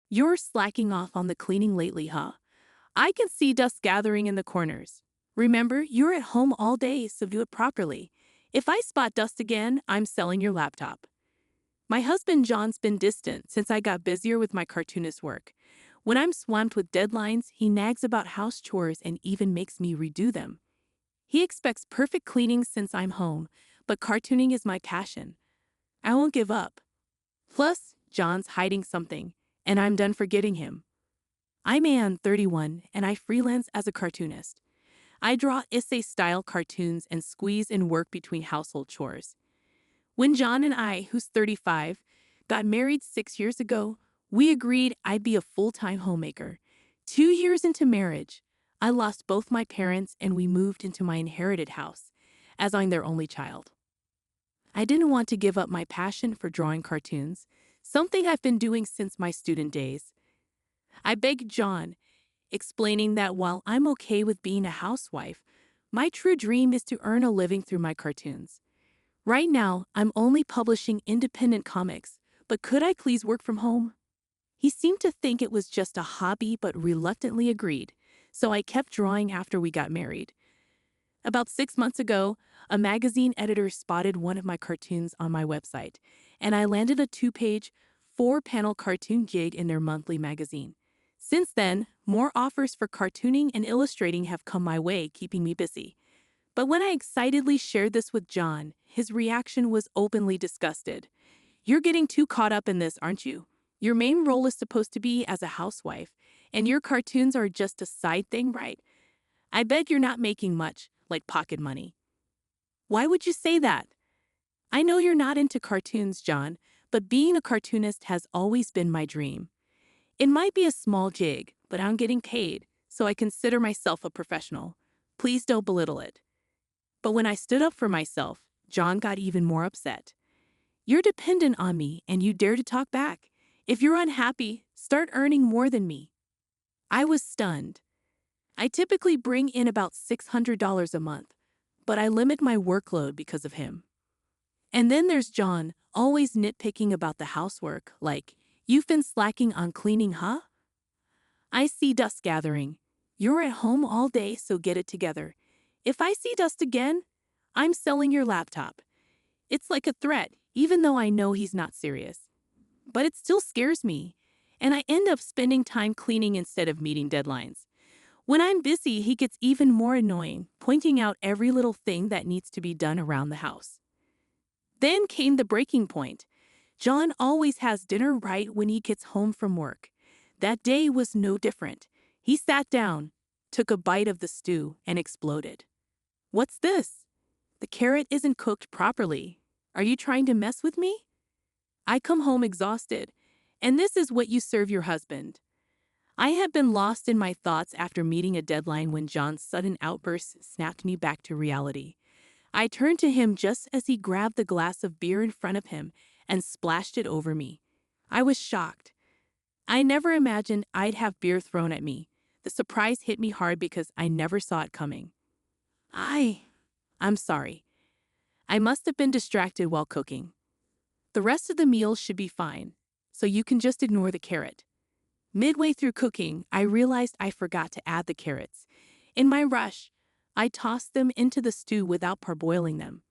You're slacking off on the cleaning lately, huh? I can see dust gathering in the corners. Remember, you're at home all day, so do it properly. If I spot dust again, I'm selling your laptop. My husband John's been distant since I got busier with my cartoonist work. When I'm swamped with deadlines, he nags about house chores and even makes me redo them. He expects perfect cleaning since I'm home, but cartooning is my passion. I won't give up. Plus, John's hiding something, and I'm done forgetting him. I'm Ann, 31, and I freelance as a cartoonist. I draw essay-style cartoons and squeeze in work between household chores. When John and I, who's 35, got married 6 years ago, we agreed I'd be a full-time homemaker. 2 years into marriage, I lost both my parents and we moved into my inherited house, as I'm their only child. I didn't want to give up my passion for drawing cartoons, something I've been doing since my student days. I begged John, explaining that while I'm okay with being a housewife, my true dream is to earn a living through my cartoons. Right now, I'm only publishing independent comics, but could I please work from home? He seemed to think it was just a hobby but reluctantly agreed, so I kept drawing after we got married. About 6 months ago, a magazine editor spotted one of my cartoons on my website, and I landed a 2-page, 4-panel cartoon gig in their monthly magazine. Since then, more offers for cartooning and illustrating have come my way, keeping me busy. But when I excitedly shared this with John, his reaction was openly disgusted. "You're getting too caught up in this, aren't you? Your main role is supposed to be as a housewife, and your cartoons are just a side thing, right? I bet you're not making much, like pocket money." Why would you say that? I know you're not into cartoons, John, but being a cartoonist has always been my dream. It might be a small gig, but I'm getting paid, so I consider myself a professional. Please don't belittle it. But when I stood up for myself, John got even more upset. "You're dependent on me, and you dare to talk back. If you're unhappy, start earning more than me." I was stunned. I typically bring in about $600 a month, but I limit my workload because of him. And then there's John, always nitpicking about the housework, like, "You've been slacking on cleaning, huh? I see dust gathering. You're at home all day, so get it together. If I see dust again, I'm selling your laptop." It's like a threat, even though I know he's not serious. But it still scares me, and I end up spending time cleaning instead of meeting deadlines. When I'm busy, he gets even more annoying, pointing out every little thing that needs to be done around the house. Then came the breaking point. John always has dinner right when he gets home from work. That day was no different. He sat down, took a bite of the stew, and exploded. "What's this? The carrot isn't cooked properly. Are you trying to mess with me?" I come home exhausted, and this is what you serve your husband. I had been lost in my thoughts after meeting a deadline when John's sudden outburst snapped me back to reality. I turned to him just as he grabbed the glass of beer in front of him and splashed it over me. I was shocked. I never imagined I'd have beer thrown at me. The surprise hit me hard because I never saw it coming. I'm sorry. I must have been distracted while cooking. The rest of the meal should be fine, so you can just ignore the carrot. Midway through cooking, I realized I forgot to add the carrots. In my rush, I tossed them into the stew without parboiling them.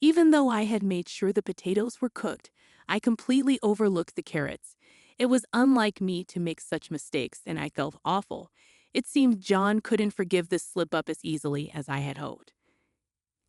Even though I had made sure the potatoes were cooked, I completely overlooked the carrots. It was unlike me to make such mistakes, and I felt awful. It seemed John couldn't forgive this slip-up as easily as I had hoped.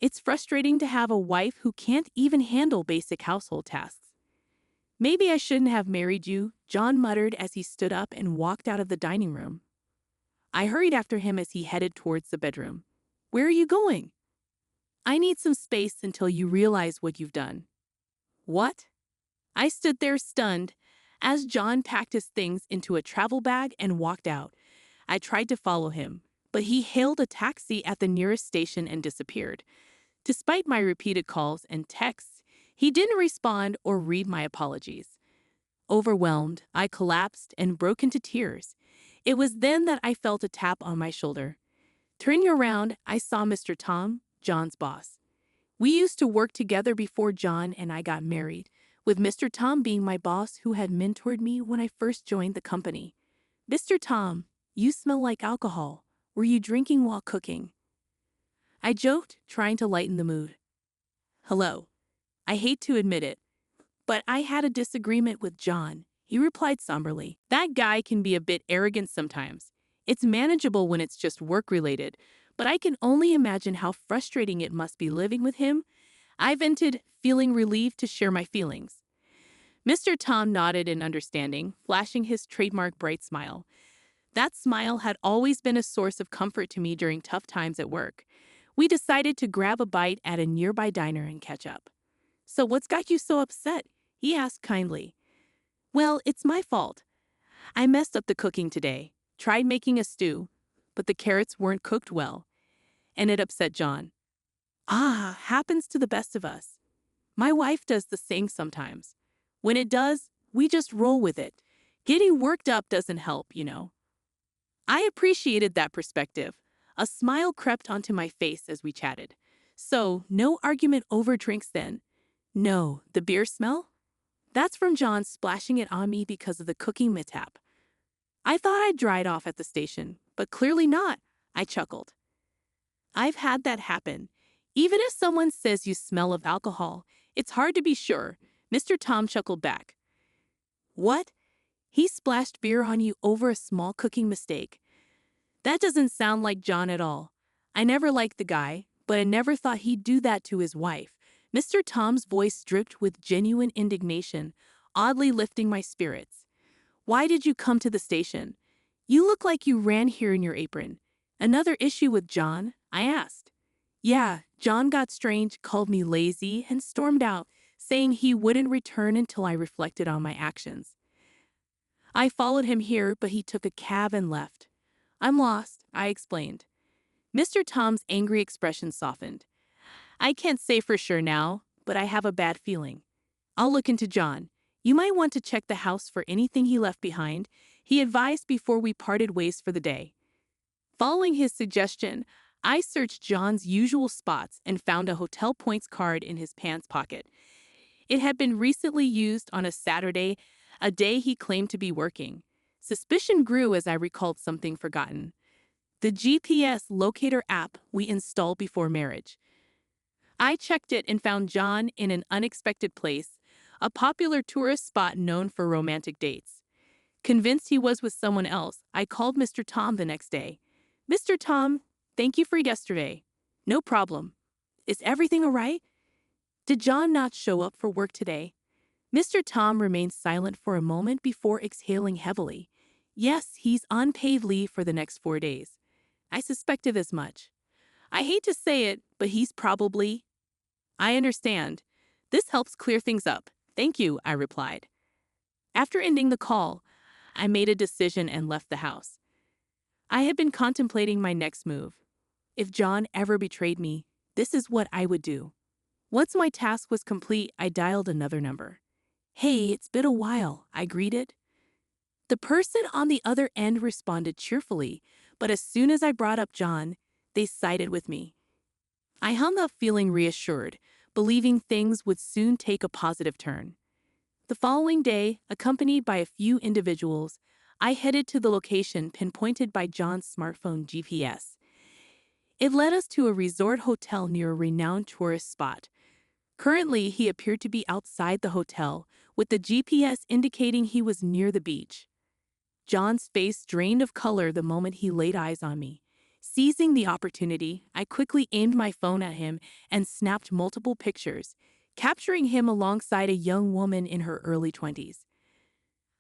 It's frustrating to have a wife who can't even handle basic household tasks. "Maybe I shouldn't have married you," John muttered as he stood up and walked out of the dining room. I hurried after him as he headed towards the bedroom. "Where are you going?" "I need some space until you realize what you've done." "What?" I stood there stunned as John packed his things into a travel bag and walked out. I tried to follow him, but he hailed a taxi at the nearest station and disappeared. Despite my repeated calls and texts, he didn't respond or read my apologies. Overwhelmed, I collapsed and broke into tears. It was then that I felt a tap on my shoulder. Turning around, I saw Mr. Tom, John's boss. We used to work together before John and I got married, with Mr. Tom being my boss who had mentored me when I first joined the company. "Mr. Tom, you smell like alcohol. Were you drinking while cooking?" I joked, trying to lighten the mood. "Hello. I hate to admit it, but I had a disagreement with John," he replied somberly. "That guy can be a bit arrogant sometimes. It's manageable when it's just work-related, but I can only imagine how frustrating it must be living with him." I vented, feeling relieved to share my feelings. Mr. Tom nodded in understanding, flashing his trademark bright smile. That smile had always been a source of comfort to me during tough times at work. We decided to grab a bite at a nearby diner and catch up. "So what's got you so upset?" he asked kindly. "Well, it's my fault. I messed up the cooking today. Tried making a stew, but the carrots weren't cooked well, and it upset John." "Ah, happens to the best of us. My wife does the same sometimes. When it does, we just roll with it. Getting worked up doesn't help, you know." I appreciated that perspective. A smile crept onto my face as we chatted. "So, no argument over drinks then?" "No, the beer smell? That's from John splashing it on me because of the cooking mishap. I thought I'd dried off at the station, but clearly not," I chuckled. "I've had that happen. Even if someone says you smell of alcohol, it's hard to be sure." Mr. Tom chuckled back. "What? He splashed beer on you over a small cooking mistake? That doesn't sound like John at all. I never liked the guy, but I never thought he'd do that to his wife." Mr. Tom's voice dripped with genuine indignation, oddly lifting my spirits. "Why did you come to the station? You look like you ran here in your apron." "Another issue with John?" I asked. "Yeah, John got strange, called me lazy, and stormed out, saying he wouldn't return until I reflected on my actions. I followed him here, but he took a cab and left. I'm lost," I explained. Mr. Tom's angry expression softened. "I can't say for sure now, but I have a bad feeling. I'll look into John. You might want to check the house for anything he left behind," he advised before we parted ways for the day. Following his suggestion, I searched John's usual spots and found a hotel points card in his pants pocket. It had been recently used on a Saturday, a day he claimed to be working. Suspicion grew as I recalled something forgotten: the GPS locator app we installed before marriage. I checked it and found John in an unexpected place, a popular tourist spot known for romantic dates. Convinced he was with someone else, I called Mr. Tom the next day. "Mr. Tom, thank you for yesterday." "No problem. Is everything all right? Did John not show up for work today?" Mr. Tom remained silent for a moment before exhaling heavily. "Yes, he's on paid leave for the next 4 days. I suspected as much. I hate to say it, but he's probably—" "I understand. This helps clear things up. Thank you," I replied. After ending the call, I made a decision and left the house. I had been contemplating my next move. If John ever betrayed me, this is what I would do. Once my task was complete, I dialed another number. "Hey, it's been a while," I greeted. The person on the other end responded cheerfully, but as soon as I brought up John, they sided with me. I hung up feeling reassured, believing things would soon take a positive turn. The following day, accompanied by a few individuals, I headed to the location pinpointed by John's smartphone GPS. It led us to a resort hotel near a renowned tourist spot. Currently, he appeared to be outside the hotel, with the GPS indicating he was near the beach. John's face drained of color the moment he laid eyes on me. Seizing the opportunity, I quickly aimed my phone at him and snapped multiple pictures, capturing him alongside a young woman in her early 20s.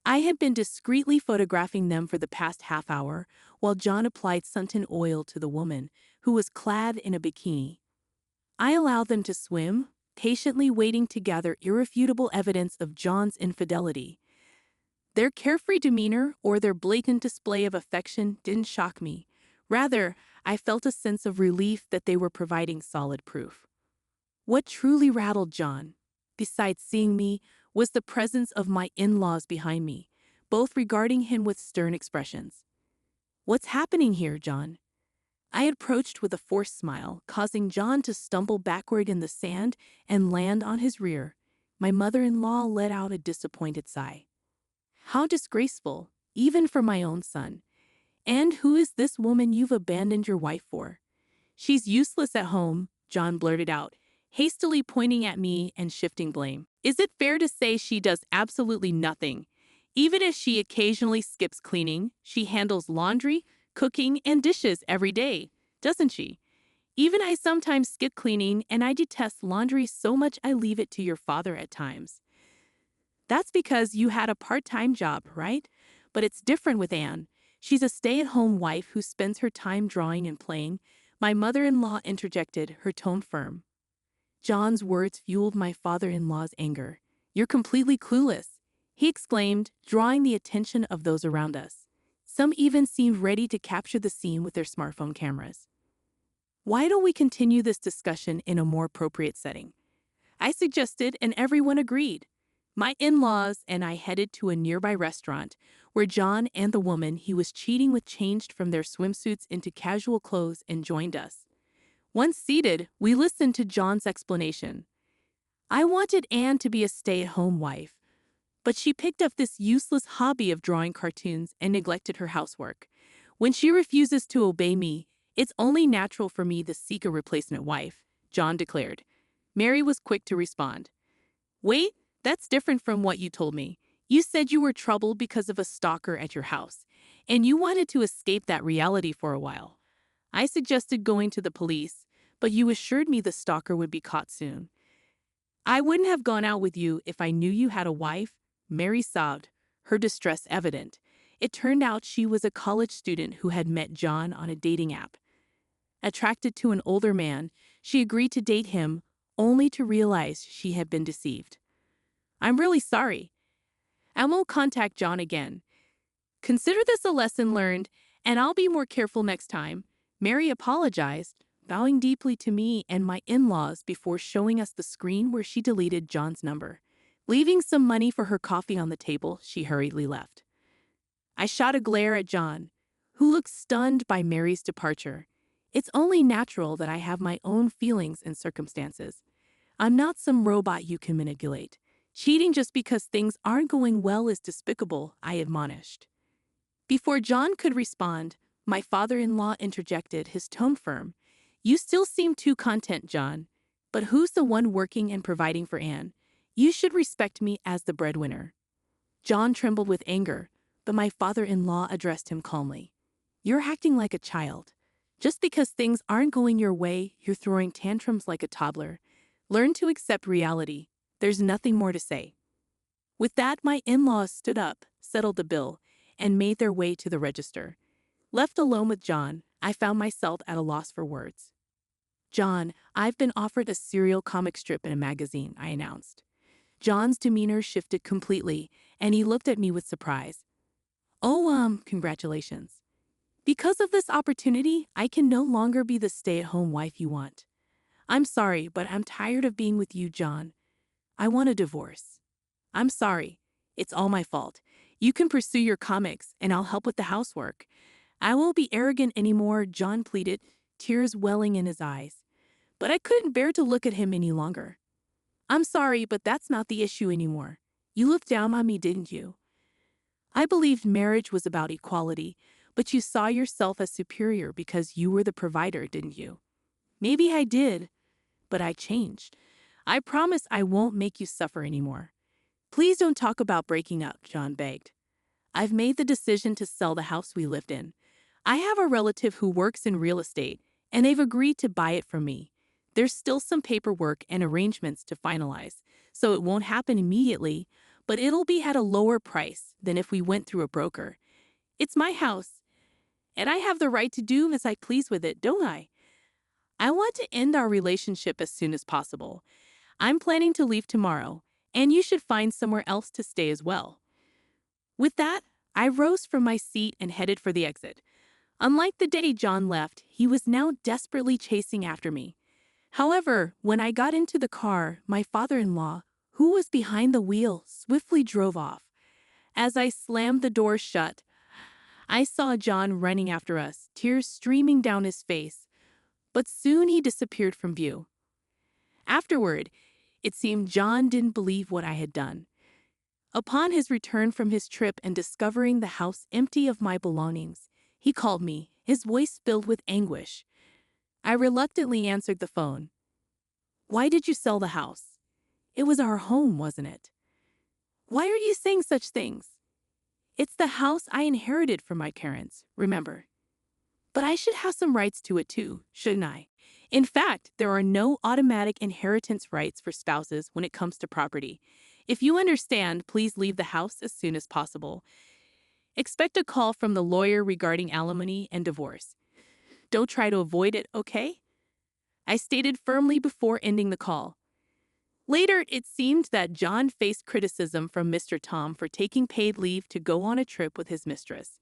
I had been discreetly photographing them for the past half hour, while John applied suntan oil to the woman, who was clad in a bikini. I allowed them to swim, patiently waiting to gather irrefutable evidence of John's infidelity. Their carefree demeanor or their blatant display of affection didn't shock me. Rather, I felt a sense of relief that they were providing solid proof. What truly rattled John, besides seeing me, was the presence of my in-laws behind me, both regarding him with stern expressions. "What's happening here, John?" I approached with a forced smile, causing John to stumble backward in the sand and land on his rear. My mother-in-law let out a disappointed sigh. How disgraceful, even for my own son. And who is this woman you've abandoned your wife for? She's useless at home, John blurted out, hastily pointing at me and shifting blame. Is it fair to say she does absolutely nothing? Even if she occasionally skips cleaning, she handles laundry, cooking, and dishes every day, doesn't she? Even I sometimes skip cleaning, and I detest laundry so much I leave it to your father at times. That's because you had a part-time job, right? But it's different with Anne. She's a stay-at-home wife who spends her time drawing and playing. My mother-in-law interjected, her tone firm. John's words fueled my father-in-law's anger. You're completely clueless, he exclaimed, drawing the attention of those around us. Some even seemed ready to capture the scene with their smartphone cameras. Why don't we continue this discussion in a more appropriate setting? I suggested, and everyone agreed. My in-laws and I headed to a nearby restaurant where John and the woman he was cheating with changed from their swimsuits into casual clothes and joined us. Once seated, we listened to John's explanation. I wanted Anne to be a stay-at-home wife, but she picked up this useless hobby of drawing cartoons and neglected her housework. When she refuses to obey me, it's only natural for me to seek a replacement wife, John declared. Mary was quick to respond. Wait, that's different from what you told me. You said you were troubled because of a stalker at your house, and you wanted to escape that reality for a while. I suggested going to the police, but you assured me the stalker would be caught soon. I wouldn't have gone out with you if I knew you had a wife, Mary sobbed, her distress evident. It turned out she was a college student who had met John on a dating app. Attracted to an older man, she agreed to date him, only to realize she had been deceived. I'm really sorry. I won't contact John again. Consider this a lesson learned, and I'll be more careful next time. Mary apologized, bowing deeply to me and my in-laws before showing us the screen where she deleted John's number. Leaving some money for her coffee on the table, she hurriedly left. I shot a glare at John, who looked stunned by Mary's departure. It's only natural that I have my own feelings and circumstances. I'm not some robot you can manipulate. Cheating just because things aren't going well is despicable, I admonished. Before John could respond, my father-in-law interjected, his tone firm. You still seem too content, John. But who's the one working and providing for Anne? You should respect me as the breadwinner. John trembled with anger, but my father-in-law addressed him calmly. You're acting like a child. Just because things aren't going your way, you're throwing tantrums like a toddler. Learn to accept reality. There's nothing more to say. With that, my in-laws stood up, settled the bill, and made their way to the register. Left alone with John, I found myself at a loss for words. John, I've been offered a serial comic strip in a magazine, I announced. John's demeanor shifted completely, and he looked at me with surprise. Oh, congratulations. Because of this opportunity, I can no longer be the stay-at-home wife you want. I'm sorry, but I'm tired of being with you, John. I want a divorce. I'm sorry. It's all my fault. You can pursue your comics, and I'll help with the housework. I won't be arrogant anymore, John pleaded, tears welling in his eyes. But I couldn't bear to look at him any longer. I'm sorry, but that's not the issue anymore. You looked down on me, didn't you? I believed marriage was about equality, but you saw yourself as superior because you were the provider, didn't you? Maybe I did, but I changed. I promise I won't make you suffer anymore. Please don't talk about breaking up, John begged. I've made the decision to sell the house we lived in. I have a relative who works in real estate, and they've agreed to buy it from me. There's still some paperwork and arrangements to finalize, so it won't happen immediately, but it'll be at a lower price than if we went through a broker. It's my house, and I have the right to do as I please with it, don't I? I want to end our relationship as soon as possible. I'm planning to leave tomorrow, and you should find somewhere else to stay as well. With that, I rose from my seat and headed for the exit. Unlike the day John left, he was now desperately chasing after me. However, when I got into the car, my father-in-law, who was behind the wheel, swiftly drove off. As I slammed the door shut, I saw John running after us, tears streaming down his face, but soon he disappeared from view. Afterward, It seemed John didn't believe what I had done. Upon his return from his trip and discovering the house empty of my belongings, he called me, his voice filled with anguish. I reluctantly answered the phone. "Why did you sell the house? It was our home, wasn't it?" "Why are you saying such things?" "It's the house I inherited from my parents, remember." "But I should have some rights to it too, shouldn't I?" In fact, there are no automatic inheritance rights for spouses when it comes to property. If you understand, please leave the house as soon as possible. Expect a call from the lawyer regarding alimony and divorce. Don't try to avoid it, okay? I stated firmly before ending the call. Later, it seemed that John faced criticism from Mr. Tom for taking paid leave to go on a trip with his mistress.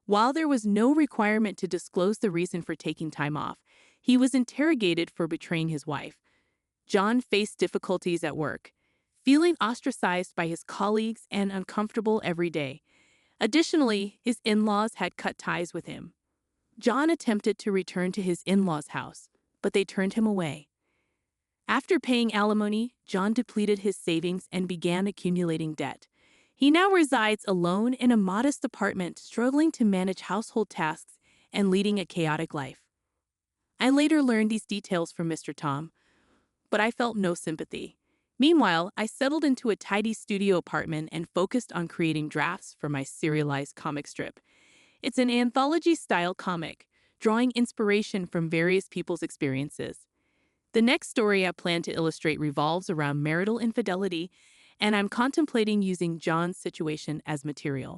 While there was no requirement to disclose the reason for taking time off, he was interrogated for betraying his wife. John faced difficulties at work, feeling ostracized by his colleagues and uncomfortable every day. Additionally, his in-laws had cut ties with him. John attempted to return to his in-laws' house, but they turned him away. After paying alimony, John depleted his savings and began accumulating debt. He now resides alone in a modest apartment, struggling to manage household tasks and leading a chaotic life. I later learned these details from Mr. Tom, but I felt no sympathy. Meanwhile, I settled into a tidy studio apartment and focused on creating drafts for my serialized comic strip. It's an anthology-style comic, drawing inspiration from various people's experiences. The next story I plan to illustrate revolves around marital infidelity, and I'm contemplating using John's situation as material.